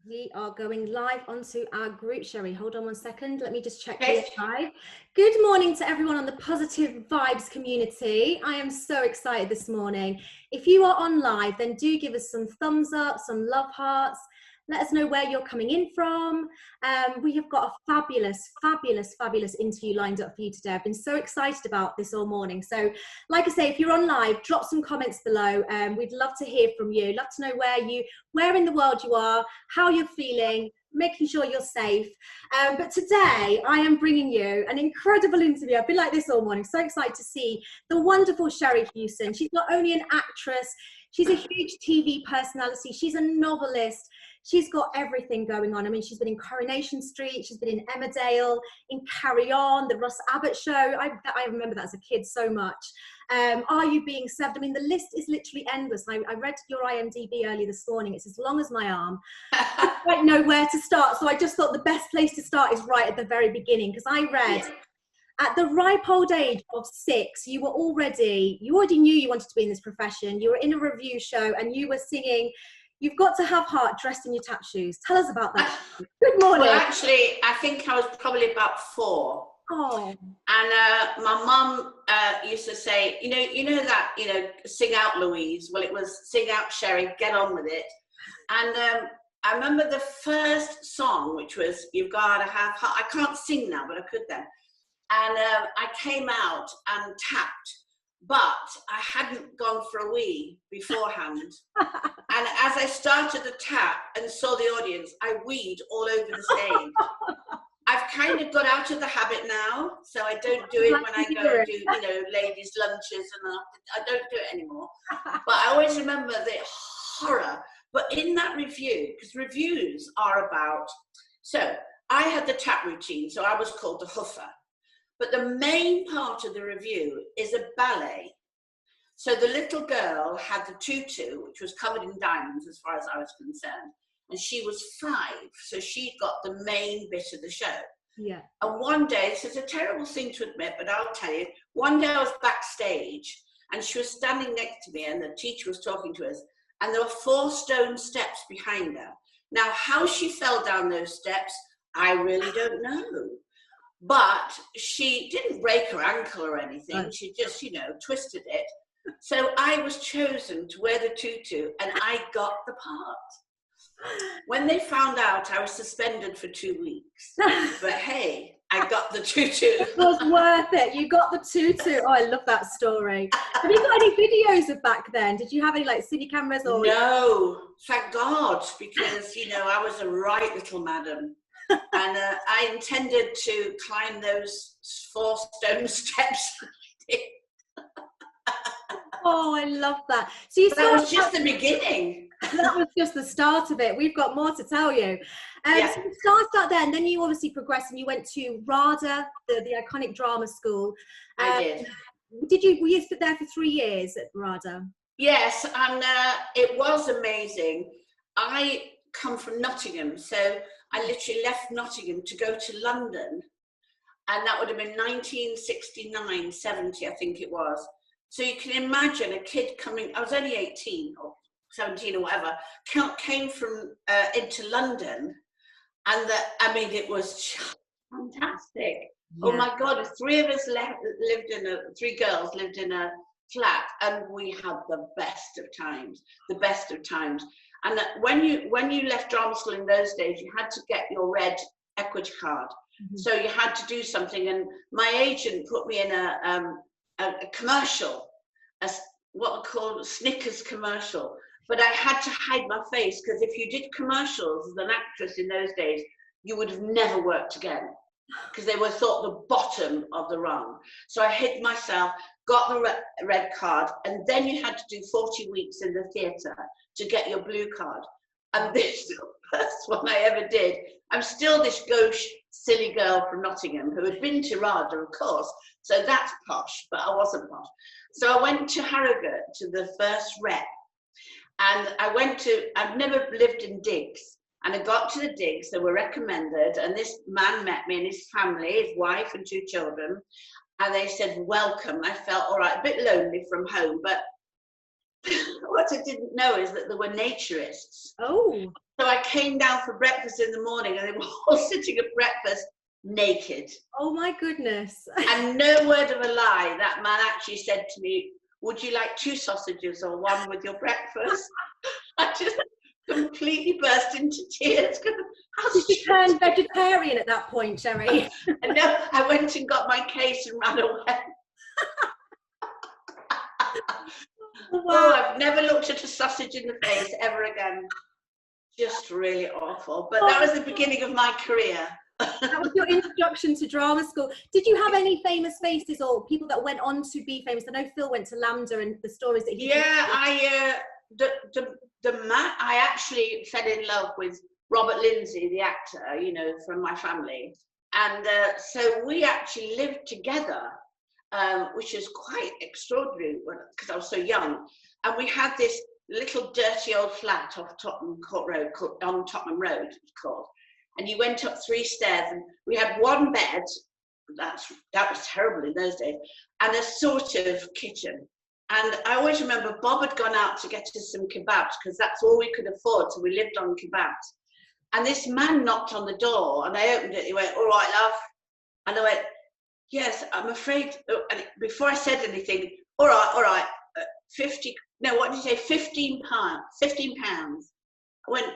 We are going live onto our group, Sherrie. Hold on one second. Let me just check Okay. the live. Good morning to everyone on the Positive Vibes community. I am so excited this morning. If you are on live, then do give us some thumbs up, some love hearts. Let us know where you're coming in from. We have got a fabulous interview lined up for you today. I've been so excited about this all morning. So, like I say, if you're on live, drop some comments below. We'd love to hear from you. Love to know where in the world you are, how you're feeling, making sure you're safe. But today, I am bringing you an incredible interview. I've been like this all morning. So excited to see the wonderful Sherrie Hewson. She's not only an actress, she's a huge TV personality. She's a novelist. She's got everything going on. I mean, she's been in Coronation Street, she's been in Emmerdale, in Carry On, the Russ Abbott Show. I remember that as a kid so much. Are You Being Served? I mean, the list is literally endless. I read your IMDb earlier this morning. It's as long as my arm. I don't know where to start, so I just thought the best place to start is right at the very beginning, because I read at the ripe old age of 6, you already knew you wanted to be in this profession. You were in a review show and you were singing "You've Got to Have Heart" dressed in your tap shoes. Tell us about that. Good morning. Well, actually, I think I was probably about 4. Oh. And my mum used to say, you know that, sing out Louise. Well, it was sing out Sherrie, get on with it. And I remember the first song, which was "You've Got to Have Heart." I can't sing now, but I could then. And I came out and tapped, but I hadn't gone for a wee beforehand. And as I started the tap and saw the audience, I weed all over the stage. I've kind of got out of the habit now, so I don't do it when I go and do, ladies' lunches, and I don't do it anymore. But I always remember the horror. But in that review, because reviews are about, so I had the tap routine, so I was called the hoofer. But the main part of the review is a ballet. So the little girl had the tutu, which was covered in diamonds as far as I was concerned. And she was 5, so she got the main bit of the show. Yeah. And one day, this is a terrible thing to admit, but I'll tell you, one day I was backstage and she was standing next to me and the teacher was talking to us, and there were 4 stone steps behind her. Now, how she fell down those steps, I really don't know. But she didn't break her ankle or anything. Right. She just, twisted it. So I was chosen to wear the tutu and I got the part. When they found out, I was suspended for 2 weeks. But hey, I got the tutu. It was worth it. You got the tutu. Oh, I love that story. Have you got any videos of back then? Did you have any cine cameras or? No, thank God, because I was a right little madam. And I intended to climb those 4 stone steps. Oh, I love that. So that was just the beginning. That was just the start of it. We've got more to tell you. So you started out there, and then you obviously progressed, and you went to RADA, the iconic drama school. I did. Were you there for 3 years at RADA? Yes, and it was amazing. I come from Nottingham, so I literally left Nottingham to go to London, and that would have been 1969, 70, I think it was. So you can imagine a kid coming, I was only 18 or 17 or whatever, came from into London, and it was just fantastic. Yeah. Oh my God, 3 of us lived in 3 girls lived in a flat, and we had the best of times. And when you left drama school in those days, you had to get your red equity card. Mm-hmm. So you had to do something, and my agent put me in a commercial, what we call Snickers commercial. But I had to hide my face, because if you did commercials as an actress in those days, you would have never worked again, because they were thought the bottom of the rung. So I hid myself, got the red card, and then you had to do 40 weeks in the theatre to get your blue card. And this is the first one I ever did. I'm still this gauche, silly girl from Nottingham who had been to RADA, of course, so that's posh, but I wasn't posh. So I went to Harrogate to the first rep, and I've never lived in digs, and I got to the digs that were recommended, and this man met me and his family, his wife and 2 children, and they said, welcome. I felt all right, a bit lonely from home, but what I didn't know is that there were naturists. Oh. So I came down for breakfast in the morning, and they were all sitting at breakfast naked. Oh my goodness. And no word of a lie, that man actually said to me, would you like 2 sausages or 1 with your breakfast? I just completely burst into tears. Did you turn vegetarian at that point, Sherrie? And no, I went and got my case and ran away. Wow. Oh, I've never looked at a sausage in the face ever again. Just really awful. But that was the beginning of my career. That was your introduction to drama school. Did you have any famous faces or people that went on to be famous? I know Phil went to LAMDA and the stories that he did. I actually fell in love with Robert Lindsay, the actor, you know, from my family. And so we actually lived together, which is quite extraordinary because I was so young. And we had this little dirty old flat off Tottenham Court Road, on Tottenham Road, it's called. And you went up 3 stairs, and we had 1 bed. That was terrible in those days, and a sort of kitchen. And I always remember Bob had gone out to get us some kebabs because that's all we could afford, so we lived on kebabs. And this man knocked on the door, and I opened it. He went, "All right, love," and I went, "Yes, I'm afraid." And before I said anything, all right, 50. No, what did you say? 15 pounds. 15 pounds. I went,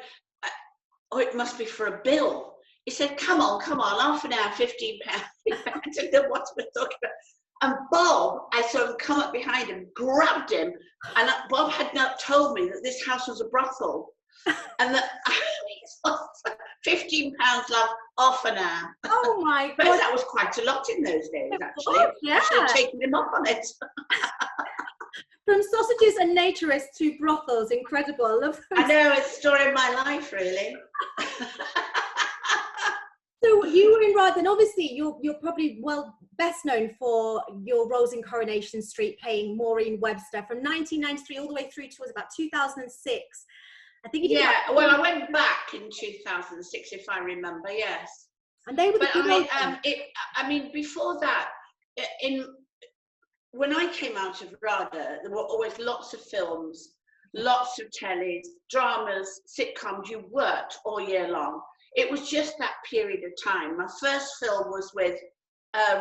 "Oh, it must be for a bill." He said, come on, half an hour, 15 pounds. I didn't know what we're talking about. And Bob, I saw him come up behind him, grabbed him, and Bob had not told me that this house was a brothel. And that 15 pounds, love, half an hour. Oh my God. But that was quite a lot in those days, actually. Yeah. I should have taken him up on it. From sausages and naturists to brothels, incredible. I love those. I know, it's the story of my life, really. So you were in Ride, and obviously you're probably best known for your roles in Coronation Street, playing Maureen Webster from 1993 all the way through to about 2006. I think. Well, I went back in 2006, if I remember. Yes. And they were. But I mean, before that, when I came out of RADA, there were always lots of films, lots of tellies, dramas, sitcoms. You worked all year long. It was just that period of time. My first film was with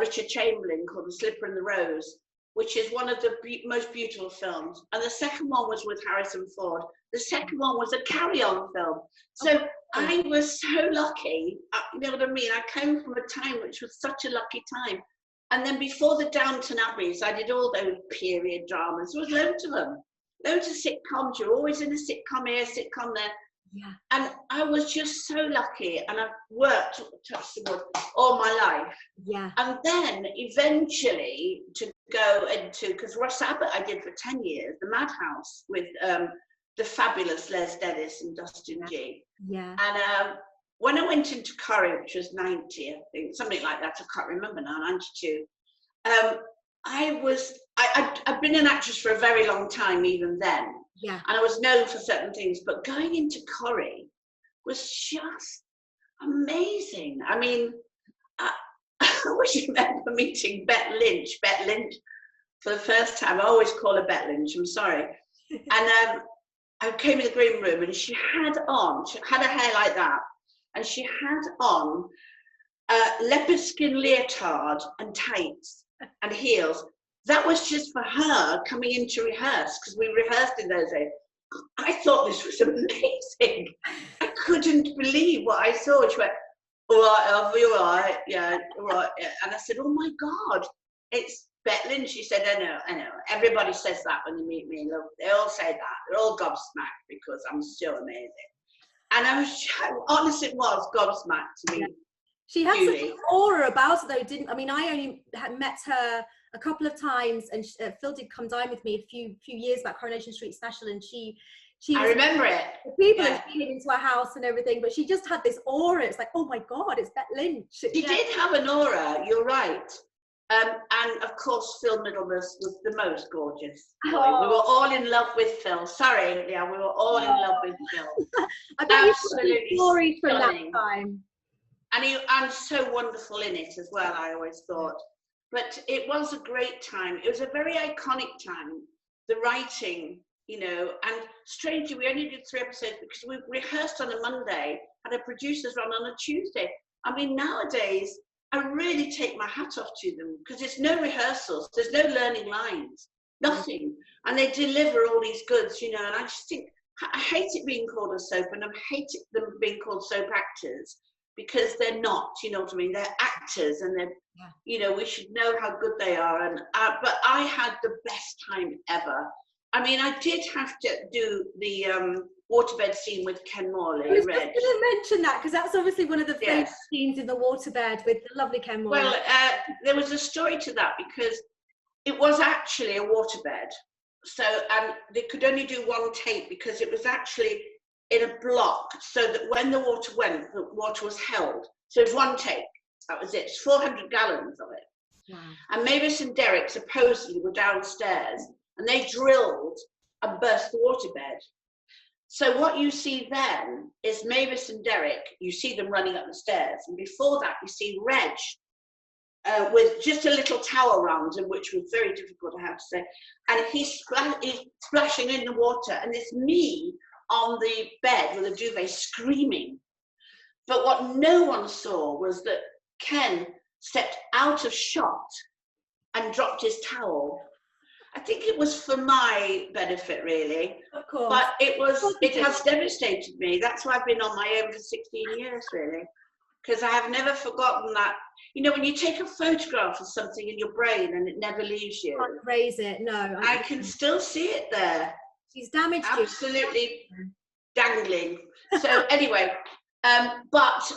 Richard Chamberlain called The Slipper and the Rose, which is one of the most beautiful films. And the second one was with Harrison Ford. The second one was a carry-on film. So I was so lucky, you know what I mean? I came from a time which was such a lucky time. And then before the Downton Abbeys, I did all those period dramas. There was loads of them. Loads of sitcoms. You're always in a sitcom here, sitcom there. Yeah. And I was just so lucky, and I've worked, touch the wood, all my life. Yeah. And then eventually to go into, because Ross Abbott I did for 10 years, The Madhouse with the fabulous Les Dennis and Dustin G. Yeah. And when I went into Corrie, which was 90, I think, something like that, I can't remember now, 92, I've been an actress for a very long time even then. Yeah. And I was known for certain things, but going into Corrie was just amazing. I mean, I always remember meeting Bet Lynch for the first time. I always call her Bet Lynch, I'm sorry. And I came in the green room, and she had a hair like that, and she had on leopard skin leotard and tights and heels. That was just for her coming in to rehearse, because we rehearsed in those days. I thought this was amazing. I couldn't believe what I saw. She went, "All right, love, you all right? Yeah, all right." Yeah. And I said, "Oh my God, it's Bet Lynch." She said, I know. Everybody says that when they meet me. Look, they all say that. They're all gobsmacked because I'm still amazing. And I was, honestly, it was gobsmacked to me. She had such an aura about her, though, didn't? I mean, I only had met her a couple of times, and Phil did come dine with me a few years back, Coronation Street special, and she I remember it. People had been into her house and everything, but she just had this aura. It's like, oh my God, it's Bet Lynch. She did have an aura, you're right. And of course, Phil Middlemas was the most gorgeous. Oh. We were all in love with Phil. Sorry, Leanne, we were all in love with Phil. I bet absolutely stories from that time. And so wonderful in it as well, I always thought. But it was a great time. It was a very iconic time. The writing, you know, and strangely, we only did 3 episodes because we rehearsed on a Monday and our producers run on a Tuesday. I mean, nowadays, I really take my hat off to them because there's no rehearsals, there's no learning lines, nothing. And they deliver all these goods, you know, and I just think, I hate it being called a soap, and I hate them being called soap actors because they're not, you know what I mean? They're actors, and they're, you know, we should know how good they are. And but I had the best time ever. I mean, I did have to do the waterbed scene with Ken Morley. I was just going to mention that because that's obviously one of the favourite scenes in the waterbed with the lovely Ken Morley. Well, there was a story to that because it was actually a waterbed. So, and they could only do 1 take because it was actually in a block, so that when the water went, the water was held. So it was 1 take. That was it. It's 400 gallons of it. Wow. And Mavis and Derek supposedly were downstairs, and they drilled and burst the waterbed. So what you see then is Mavis and Derek. You see them running up the stairs, and before that, you see Reg with just a little towel around him, which was very difficult, I have to say. And he's splashing in the water, and it's me on the bed with a duvet screaming. But what no one saw was that Ken stepped out of shot and dropped his towel. I think it was for my benefit, really. Of course. But it has devastated me. That's why I've been on my own for 16 years, really. Because I have never forgotten that. You know, when you take a photograph of something in your brain and it never leaves you. Can't erase it, no. I can still see it there. She's damaged you. Absolutely dangling. So anyway, but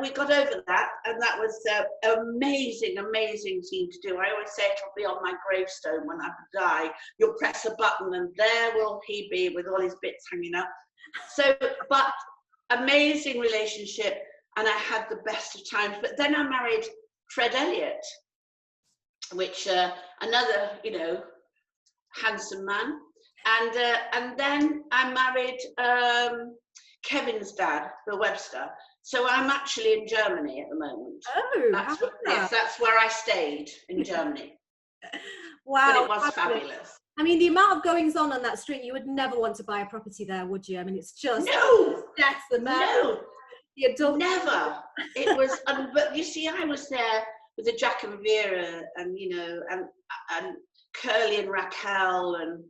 we got over that, and that was an amazing, amazing scene to do. I always say it'll be on my gravestone when I die. You'll press a button and there will he be with all his bits hanging up. So, but amazing relationship. And I had the best of times. But then I married Fred Elliott, which another, you know, handsome man. And then I married Kevin's dad, Bill Webster. So I'm actually in Germany at the moment. Oh, that's where I stayed, in Germany. Wow, but it was fabulous. I mean, the amount of goings on that street, you would never want to buy a property there, would you? I mean, it's just death and no. Never. It was, but you see, I was there with the Jack and Vera, and you know, and Curly and Raquel, and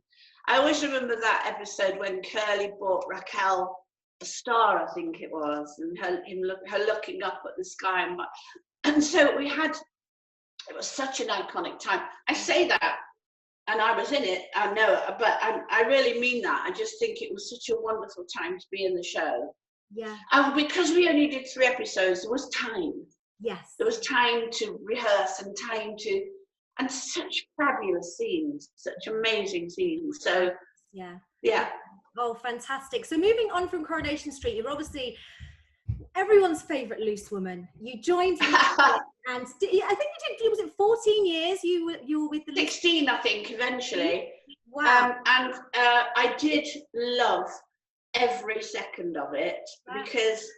I always remember that episode when Curly bought Raquel a star, I think it was, and her looking up at the sky, and so we had. It was such an iconic time. I say that, and I was in it. I know, but I really mean that. I just think it was such a wonderful time to be in the show. Yeah. And because we only did 3 episodes, there was time. Yes. There was time to rehearse and and such fabulous scenes, such amazing scenes. So, yeah. Oh, fantastic. So moving on from Coronation Street, you're obviously everyone's favourite loose woman. You joined and I think you did, was it 14 years you were with the 16, I think, eventually. Wow. And I did love every second of it, because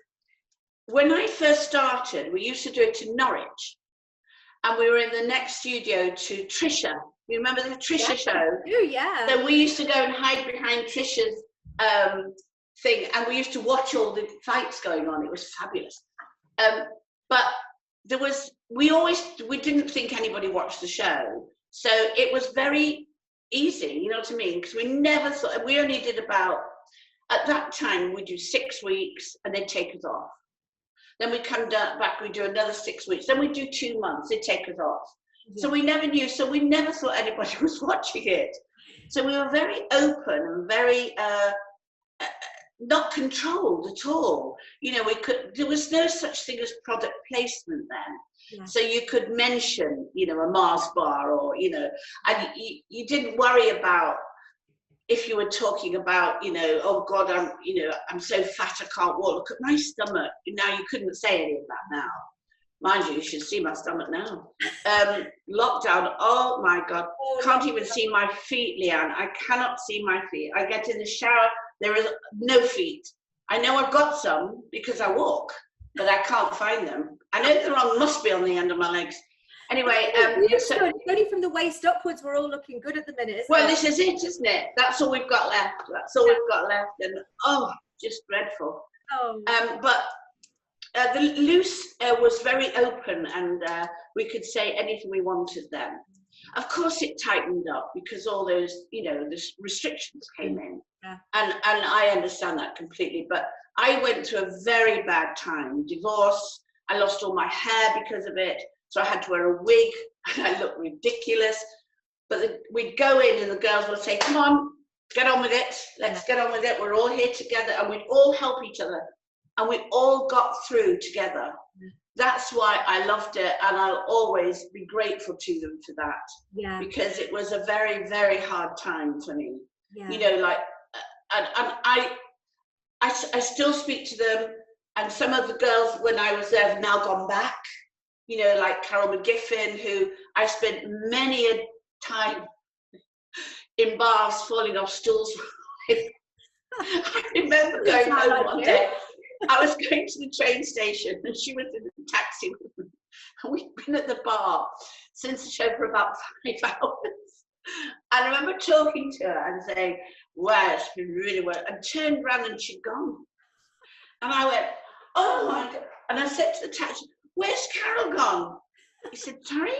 when I first started, we used to do it in Norwich, and we were in the next studio to Trisha. You remember the Trisha show? Oh, yeah. So we used to go and hide behind Trisha's thing, and we used to watch all the fights going on. It was fabulous. But there was, we didn't think anybody watched the show, so it was very easy, you know what I mean? Because we never thought, we only did about, at that time, we do 6 weeks and they'd take us off. Then we come back, we do another 6 weeks. Then we do 2 months, they'd take us off. Yeah. So we never knew, so we never thought anybody was watching it. So we were very open and very not controlled at all. You know, there was no such thing as product placement then. Yeah. So you could mention, you know, a Mars bar, or, you know, and you didn't worry about, if you were talking about, you know, oh God, I'm so fat I can't walk. Look at my stomach. Now you couldn't say any of that now. Mind you, you should see my stomach now. Lockdown, oh my God. Can't even see my feet, Leanne. I cannot see my feet. I get in the shower, there is no feet. I know I've got some because I walk, but I can't find them. I know the wrong must be on the end of my legs. Anyway, It's only from the waist upwards, we're all looking good at the minute. Well, this is it, isn't it? That's all we've got left. That's all we've got left, and just dreadful. But the loose was very open, and we could say anything we wanted then. Of course, it tightened up because all those, the restrictions came in, and I understand that completely. But I went through a very bad time, divorce. I lost all my hair because of it, so I had to wear a wig, and I looked ridiculous. But we'd go in, and the girls would say, "Come on, get on with it. Let's get on with it. We're all here together," and we'd all help each other, and we all got through together. That's why I loved it, and I'll always be grateful to them for that. Yeah. Because it was a very, very hard time for me. Yeah. And I still speak to them, and some of the girls when I was there have now gone back. Like Carol McGiffin, who I spent many a time in bars falling off stools. I remember going home one day. I was going to the train station, and she was in a taxi with me. And we'd been at the bar since the show for about 5 hours. I remember talking to her and saying, "Wow, it's been really well," and turned around and she'd gone. And I went, "Oh my God." And I said to the taxi, "Where's Carol gone?" He said, "Sorry?"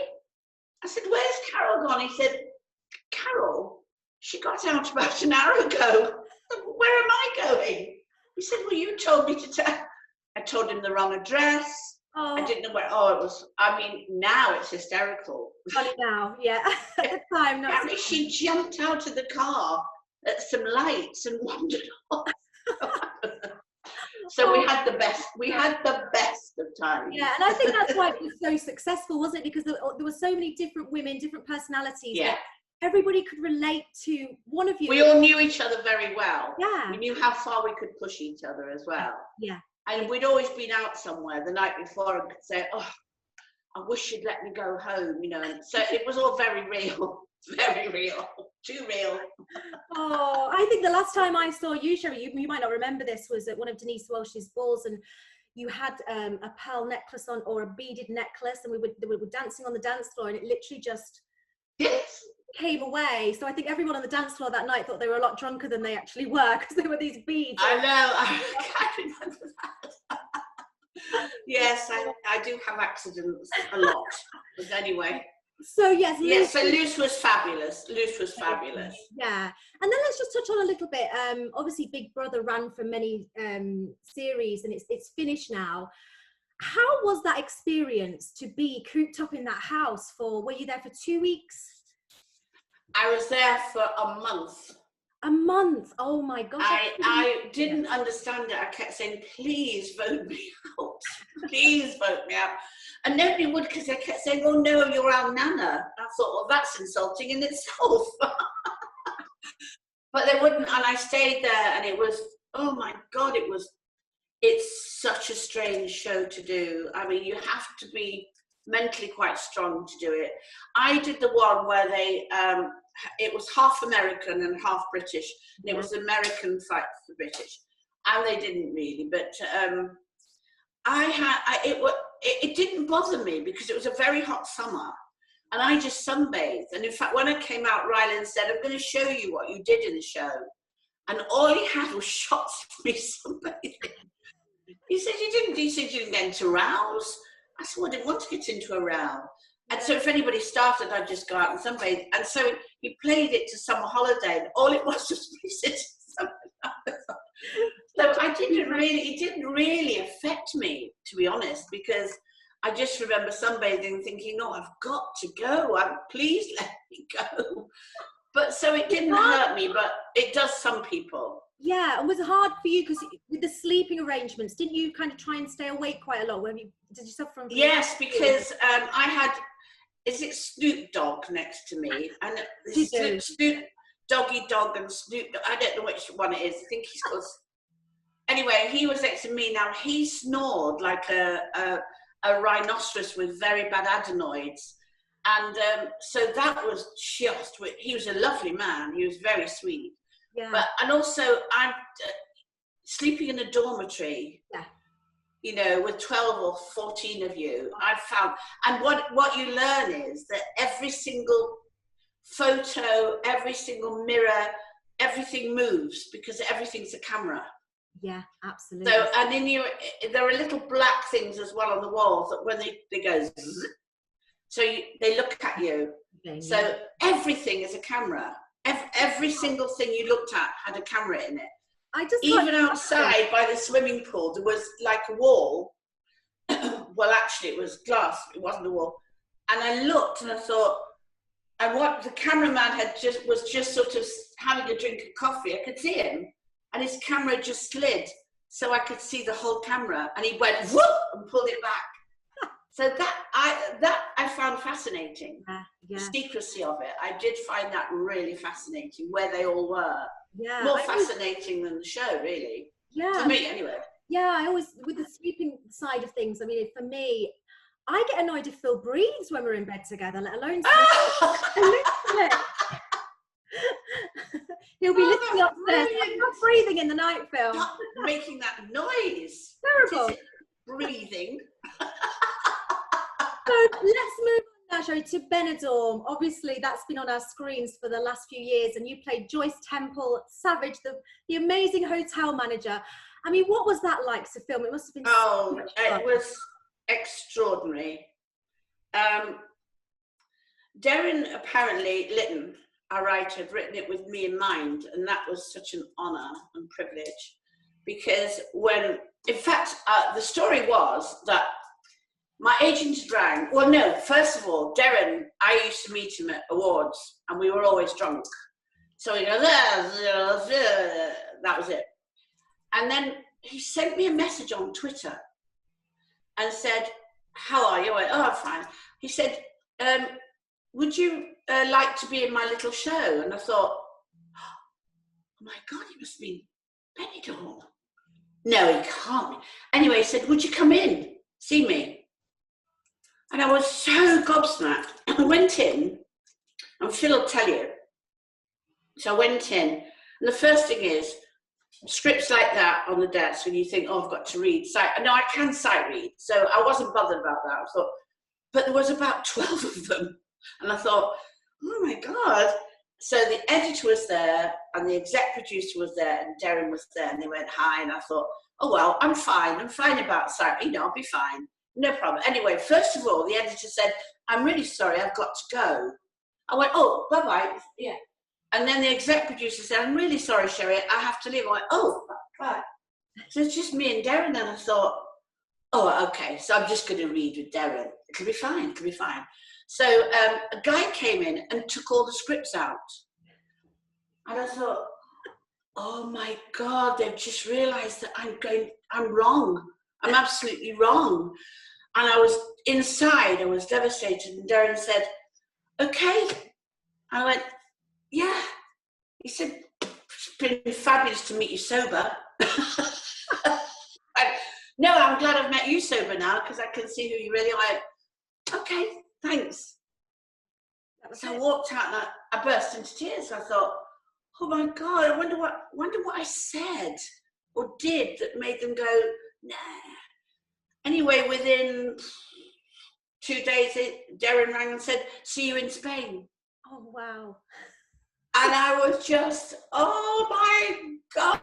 I said, "Where's Carol gone?" He said, "Carol, she got out about an hour ago." "Where am I going?" He said, "Well, you told me to tell." I told him the wrong address. I didn't know where. It was. Now it's hysterical. Funny now, yeah. At the time, not. Apparently, she jumped out of the car at some lights and wandered off. So we had the best. We had the best of times. Yeah, and I think that's why it was so successful, wasn't it? Because there were so many different women, different personalities. Yeah. Everybody could relate to one of you. We all knew each other very well. Yeah. We knew how far we could push each other as well. Yeah. And we'd always been out somewhere the night before and could say, "Oh, I wish you'd let me go home," And so it was all very real, very real, too real. Oh, I think the last time I saw you, Sherrie, you might not remember this, was at one of Denise Welsh's balls, and you had a pearl necklace on, or a beaded necklace, and we were dancing on the dance floor, and it literally just came away. So I think everyone on the dance floor that night thought they were a lot drunker than they actually were, because they were these beads. I know, I remember that. Yes, I do have accidents a lot, but anyway. So yes, so Loose was fabulous. Loose was fabulous. Yeah, and then let's just touch on a little bit. Obviously, Big Brother ran for many series, and it's finished now. How was that experience to be cooped up in that house for? Were you there for 2 weeks? I was there for a month. A month? Oh my gosh! I didn't understand it. I kept saying, "Please vote me out. Please vote me out." And nobody would, because they kept saying, "Oh no, you're our nana." I thought, well, that's insulting in itself. But they wouldn't, and I stayed there, and it was, oh my God, it's such a strange show to do. You have to be mentally quite strong to do it. I did the one where it was half American and half British, and it was American fight for British, and they didn't really, but it didn't bother me because it was a very hot summer, and I just sunbathed. And in fact, when I came out, Ryland said, "I'm going to show you what you did in the show," and all he had was shots of me sunbathing. He said, "You didn't get into rows." I said, "Well, I didn't want to get into a row." And so if anybody started, I'd just go out and sunbathe. And so he played it to Summer Holiday, and all it was me sitting somewhere. So it didn't really affect me, to be honest, because I just remember sunbathing and thinking, "No, I've got to go. Please let me go." But so it didn't hurt me, but it does some people. Yeah, and was it hard for you because with the sleeping arrangements, didn't you kind of try and stay awake quite a lot? Did you suffer from? Yes, because I had. Is it Snoop Dogg next to me? And Snoop Doggy Dog and Snoop. I don't know which one it is. I think he's called. Anyway, he was next to me. Now he snored like a rhinoceros with very bad adenoids, and so that was just. He was a lovely man. He was very sweet. Yeah. And also I'm sleeping in a dormitory. Yeah. you know, with 12 or 14 of you, I've found, and what you learn is that every single photo, every single mirror, everything moves because everything's a camera. Yeah, absolutely. So, and in there are little black things as well on the walls that when they go zzz, so they look at you. So everything is a camera. Every single thing you looked at had a camera in it. Even outside by the swimming pool, there was like a wall. Well, actually, it was glass. It wasn't a wall. And I looked and I thought, and what the cameraman was just sort of having a drink of coffee. I could see him, and his camera just slid, so I could see the whole camera. And he went whoop and pulled it back. So that I found fascinating. The secrecy of it. I did find that really fascinating, where they all were. Yeah. More fascinating than the show, really. Yeah. For me, anyway. Yeah, I always, with the sleeping side of things, I mean, for me, I get annoyed if Phil breathes when we're in bed together, let alone he'll be listening upstairs. I'm not breathing in the night, Phil. Stop making that noise. Terrible. Breathing. So let's move on now, Sherrie, to Benidorm. Obviously, that's been on our screens for the last few years, and you played Joyce Temple Savage, the amazing hotel manager. I mean, what was that like to film? It must have been so much fun. It was extraordinary. Darren, apparently, Litton, our writer, had written it with me in mind, and that was such an honour and privilege, because in fact, the story was that my agent rang. Well, no, first of all, Darren, I used to meet him at awards, and we were always drunk. So he goes, that was it. And then he sent me a message on Twitter and said, how are you? I went, oh, I'm fine. He said, would you like to be in my little show? And I thought, oh my God, he must be Benidorm. No, he can't. Anyway, he said, would you come in, see me? And I was so gobsmacked. I went in, and Phil will tell you. So I went in, and the first thing is, scripts like that on the desk, and you think, oh, I've got to read sight. No, I can sight read, so I wasn't bothered about that. I thought, but there was about 12 of them, and I thought, oh my God. So the editor was there, and the exec producer was there, and Darren was there, and they went hi, and I thought, oh well, I'm fine about sight, I'll be fine, no problem. Anyway, first of all, the editor said, I'm really sorry, I've got to go. I went, oh, bye-bye, yeah. And then the exec producer said, I'm really sorry, Sherrie, I have to leave. I went, oh, right. So it's just me and Darren. And I thought, oh, okay, so I'm just going to read with Darren. It'll be fine, it'll be fine. So a guy came in and took all the scripts out. And I thought, oh my God, they've just realised that I'm wrong. I'm absolutely wrong. And I was inside, I was devastated. And Darren said, okay. I went, yeah. He said, it's been fabulous to meet you sober. No, I'm glad I've met you sober now, because I can see who you really are. Okay, thanks. So I walked out and I burst into tears. I thought, oh my God, I wonder what I said or did that made them go, nah. Anyway, within 2 days, Darren rang and said, see you in Spain. Oh, wow. And I was just, oh my God.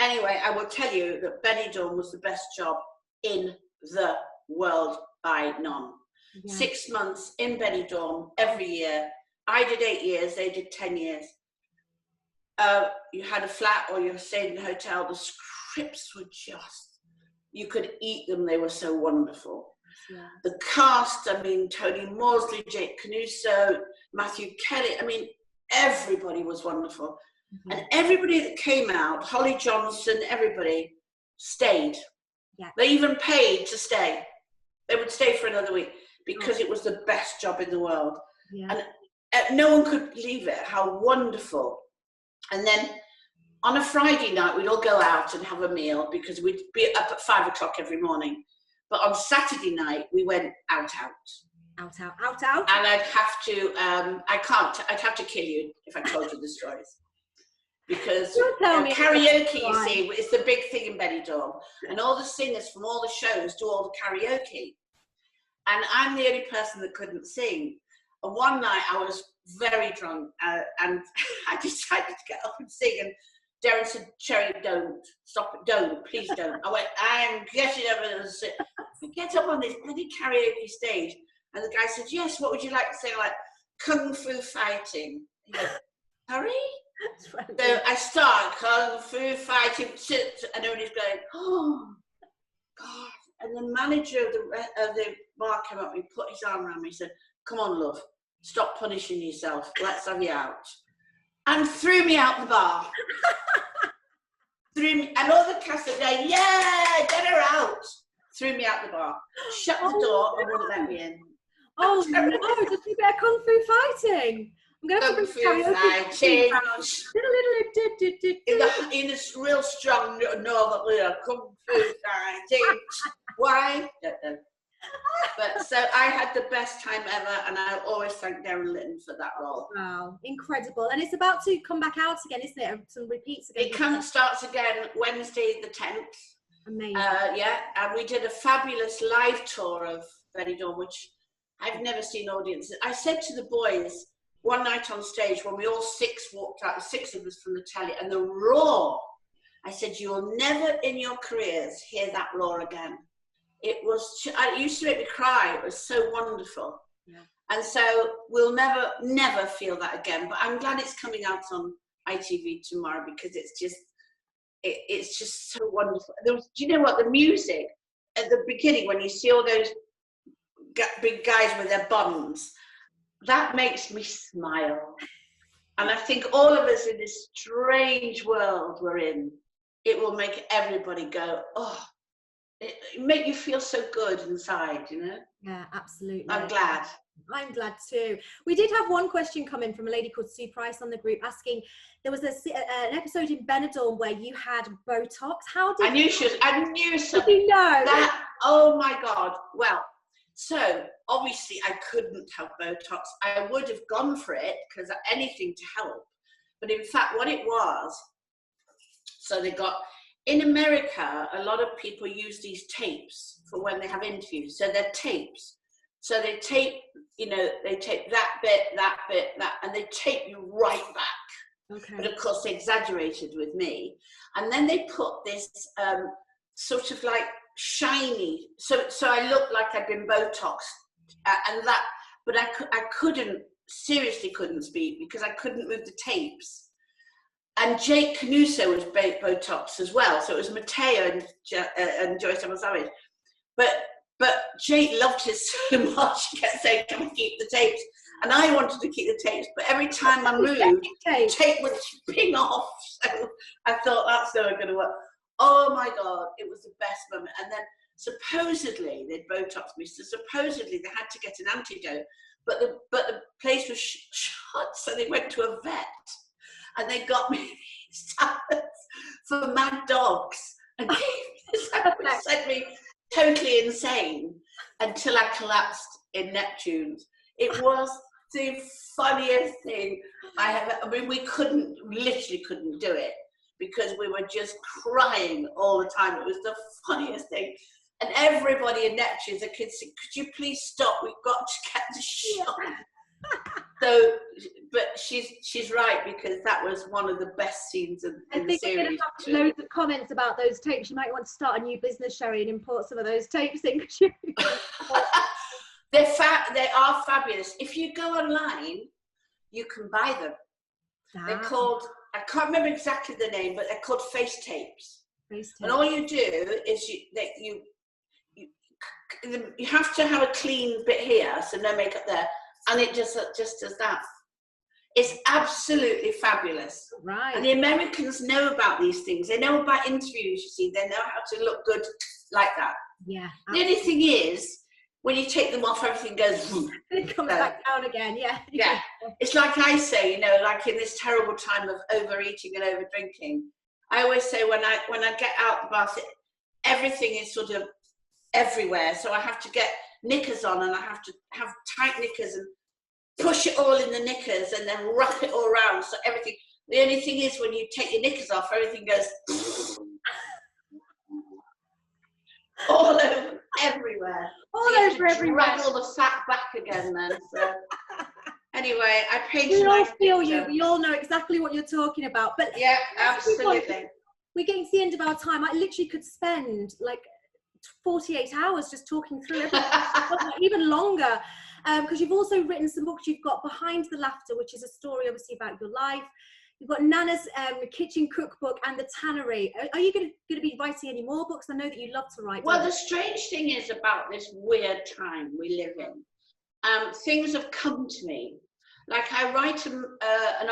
Anyway, I will tell you that Benidorm was the best job in the world by none. Yeah. 6 months in Benidorm every year. I did 8 years, they did 10 years. You had a flat or you stayed in a hotel. The scripts were just, you could eat them. They were so wonderful. Yeah. The cast, I mean, Tony Morsley, Jake Canuso, Matthew Kelly, I mean, everybody was wonderful. Mm-hmm. And everybody that came out, Holly Johnson, everybody stayed. Yeah. They even paid to stay. They would stay for another week because it was the best job in the world. Yeah. And no one could believe it, how wonderful. And then on a Friday night, we'd all go out and have a meal because we'd be up at 5 o'clock every morning. But on Saturday night, we went out. Out. And I'd have to, I'd have to kill you if I told you the stories. because Tell me karaoke, you see, is the big thing in Benidorm, and all the singers from all the shows do all the karaoke, and I'm the only person that couldn't sing. And one night I was very drunk, and I decided to get up and sing, and Darren said, "Sherrie, don't stop it, don't, please don't." I went, "I am getting up and sit." I get up on this bloody karaoke stage, and the guy said, "Yes, what would you like to sing?" I'm like, "Kung Fu Fighting." He goes, "Sorry?" So I start Kung Fu Fighting, and everybody's going, "Oh God!" And the manager of the bar came up and he put his arm around me. He said, "Come on, love, stop punishing yourself. Let's have you out." And threw me out the bar. Threw me, and all the cast are going, "Yeah, get her out." Threw me out the bar, shut the door, and wouldn't let me in. Oh no, just a bit of Kung Fu Fighting. I'm going to Kung Fu Fighting. In a real strong northern Kung Fu Fighting. Why? Don't know. But so I had the best time ever, and I always thank Darren Litton for that role. Wow, incredible. And it's about to come back out again, isn't it? Some repeats again. It starts again Wednesday the 10th. Amazing. Yeah, and we did a fabulous live tour of Benidorm, which I've never seen audiences. I said to the boys one night on stage when we all walked out, 6 of us from the telly, and the roar, I said, "You'll never in your careers hear that roar again." It used to make me cry. It was so wonderful. Yeah. And so we'll never feel that again. But I'm glad it's coming out on ITV tomorrow, because it's just so wonderful. Do you know what? The music at the beginning, when you see all those big guys with their buns, that makes me smile. And I think all of us in this strange world we're in, it will make everybody go, "Oh." It make you feel so good inside, you know? Yeah, absolutely. I'm glad. I'm glad too. We did have one question come in from a lady called Sue Price on the group asking, there was an episode in Benidorm where you had Botox. How did I knew something. Did you know? That, oh my God. Well, so obviously I couldn't have Botox. I would have gone for it, because anything to help. But in fact, what it was, so they got, in America, a lot of people use these tapes for when they have interviews. So they're tapes. So they tape, they tape that bit, and they tape you right back. Okay. But of course, they exaggerated with me. And then they put this sort of like shiny, so I looked like I'd been Botoxed, but I seriously couldn't speak, because I couldn't move the tapes. And Jake Canuso was Botox as well. So it was Matteo and Joyce Amazawi. But Jake loved his so much, he kept saying, "Can we keep the tapes?" And I wanted to keep the tapes, but every time I moved, the tape would ping off. So I thought, that's never going to work. Oh my God, it was the best moment. And then supposedly, they'd Botox me, so supposedly they had to get an antidote, but the place was shut, so they went to a vet. And they got me these tablets for mad dogs, and sent me totally insane until I collapsed in Neptune's. It was the funniest thing I have. I mean, we literally couldn't do it, because we were just crying all the time. It was the funniest thing. And everybody in Neptune's, the kids said, "Could you please stop? We've got to get the shot." So, but she's right, because that was one of the best scenes in the series. I think we're going to have loads of comments about those tapes. You might want to start a new business, Sherrie, and import some of those tapes in. They are fabulous. If you go online, you can buy them. They're called, I can't remember exactly the name, but they're called face tapes. And all you do is you have to have a clean bit here, so no makeup there. And it just does that. It's absolutely fabulous. Right. And the Americans know about these things. They know about interviews, you see. They know how to look good like that. Yeah. Absolutely. The only thing is, when you take them off, everything goes... It comes back down again, yeah. Yeah. It's like I say, like in this terrible time of overeating and overdrinking, I always say when I get out the bath, everything is sort of everywhere. So I have to get knickers on, and I have to have tight knickers and push it all in the knickers, and then wrap it all around, so everything, The only thing is, when you take your knickers off, everything goes all over, everywhere. All so you over have to everywhere. drag all the fat back again then. So anyway, I paid We a all nice feel picture. you. We all know exactly what you're talking about. But yeah, absolutely. We're getting to the end of our time. I literally could spend like 48 hours just talking through everything, even longer, because you've also written some books. You've got Behind the Laughter, which is a story obviously about your life. You've got Nana's kitchen cookbook and the tannery. Are you going to be writing any more books? I know that you love to write. Well, the strange thing is about this weird time we live in, things have come to me. Like I write an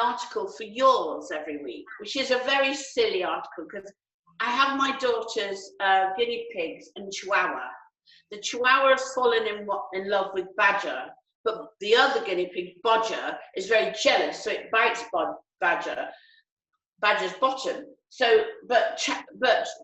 article for Yours every week, which is a very silly article because I have my daughter's guinea pigs and Chihuahua. The Chihuahua has fallen in love with Badger, but the other guinea pig, Bodger, is very jealous, so it bites Badger's bottom. So, but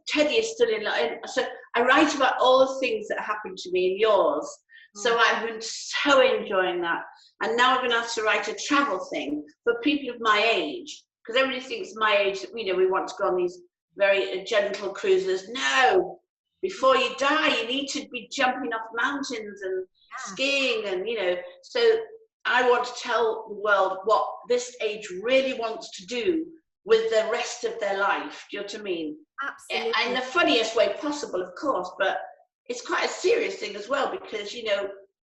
Teddy is still in love. So I write about all the things that happened to me in Yours. So I've been so enjoying that. And now I'm going to have to write a travel thing for people of my age, because everybody thinks my age, we want to go on these very gentle cruises. No, before you die, you need to be jumping off mountains and skiing, and so I want to tell the world what this age really wants to do with the rest of their life. Do you know what I mean? Absolutely. In the funniest way possible, of course, but it's quite a serious thing as well, because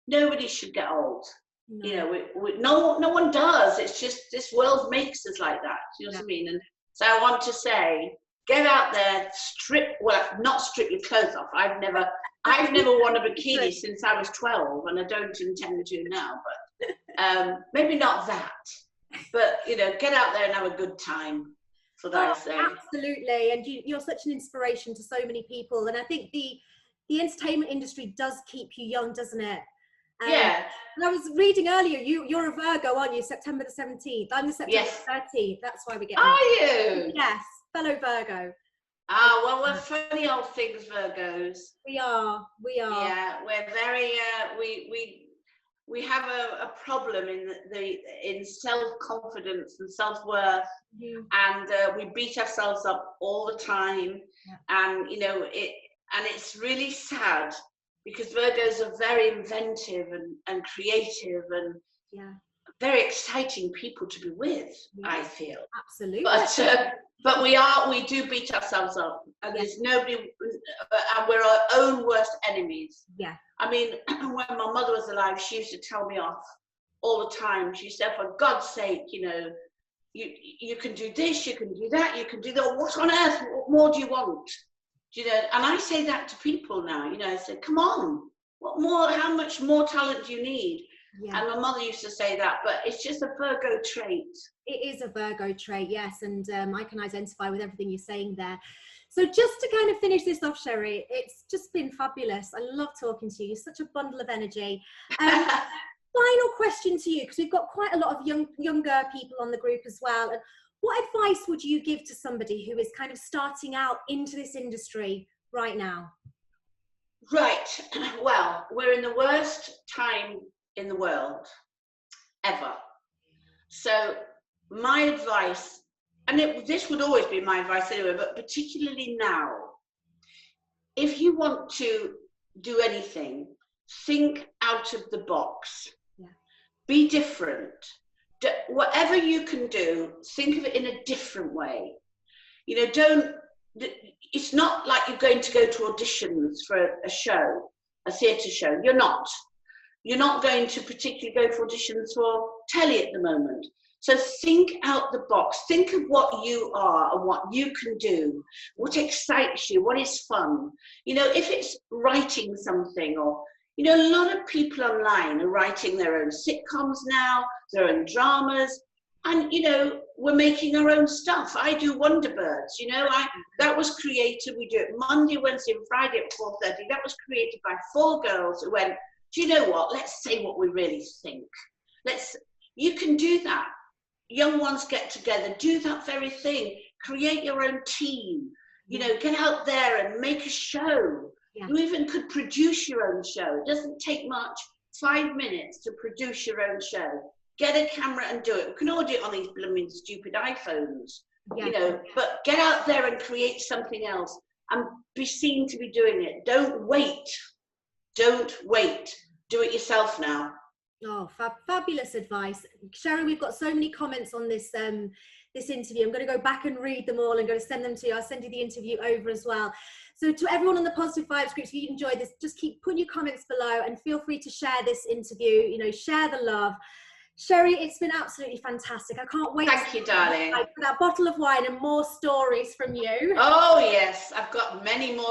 nobody should get old. No. No one does. It's just this world makes us like that. Do you know what I mean? And so I want to say, get out there, not strip your clothes off. I've never worn a bikini since I was 12, and I don't intend to now. But maybe not that. But get out there and have a good time. For that, absolutely. And you're such an inspiration to so many people. And I think the entertainment industry does keep you young, doesn't it? Yeah. And I was reading earlier, you're a Virgo, aren't you? September the 17th. I'm the September 13th. That's why we get. Are you? Yes, fellow Virgo. Well, we're funny old things, Virgos. We are. Yeah, we're very. We have a problem in self-confidence and self-worth, and we beat ourselves up all the time, and it's really sad, because Virgos are very inventive and creative and very exciting people to be with. I feel absolutely, but we do beat ourselves up, and there's nobody, and we're our own worst enemies. Yeah. I mean, when my mother was alive, she used to tell me off all the time. She said, for God's sake, you can do this, you can do that, you can do that. What on earth? What more do you want? And I say that to people now. I say, come on, what more? How much more talent do you need? Yeah. And my mother used to say that, but it's just a Virgo trait. It is a Virgo trait, yes, and I can identify with everything you're saying there. So just to kind of finish this off, Sherrie, it's just been fabulous. I love talking to you. You're such a bundle of energy. Final question to you, because we've got quite a lot of younger people on the group as well. And what advice would you give to somebody who is kind of starting out into this industry right now? Right. Well, we're in the worst time in the world ever. So my advice, and this would always be my advice anyway, but particularly now, if you want to do anything, think out of the box. Yeah. Be different. Whatever you can do, think of it in a different way. It's not like you're going to go to auditions for a show, a theatre show. You're not. You're not going to particularly go for auditions for telly at the moment. So think out the box. Think of what you are and what you can do, what excites you, what is fun. If it's writing something, or, a lot of people online are writing their own sitcoms now, their own dramas, and, we're making our own stuff. I do Wonderbirds, that was created. We do it Monday, Wednesday, and Friday at 4:30. That was created by 4 girls who went, do you know what? Let's say what we really think. You can do that. Young ones get together, do that very thing. Create your own team. Get out there and make a show. Yeah. You even could produce your own show. It doesn't take much, 5 minutes to produce your own show. get a camera and do it. We can all do it on these blooming stupid iPhones, Yeah. you know, but get out there and create something else and be seen to be doing it. Don't wait. Don't wait. Do it yourself now. Oh, fabulous advice. Sherrie, we've got so many comments on this this interview. I'm going to go back and read them all and going to send them to you. I'll send you the interview over as well. So to everyone on the Positive Vibes groups, if you enjoyed this, just keep putting your comments below and feel free to share this interview, you know, share the love. Sherrie, it's been absolutely fantastic. I can't wait. Thank you, darling. For that bottle of wine and more stories from you. Oh, yes. I've got many more.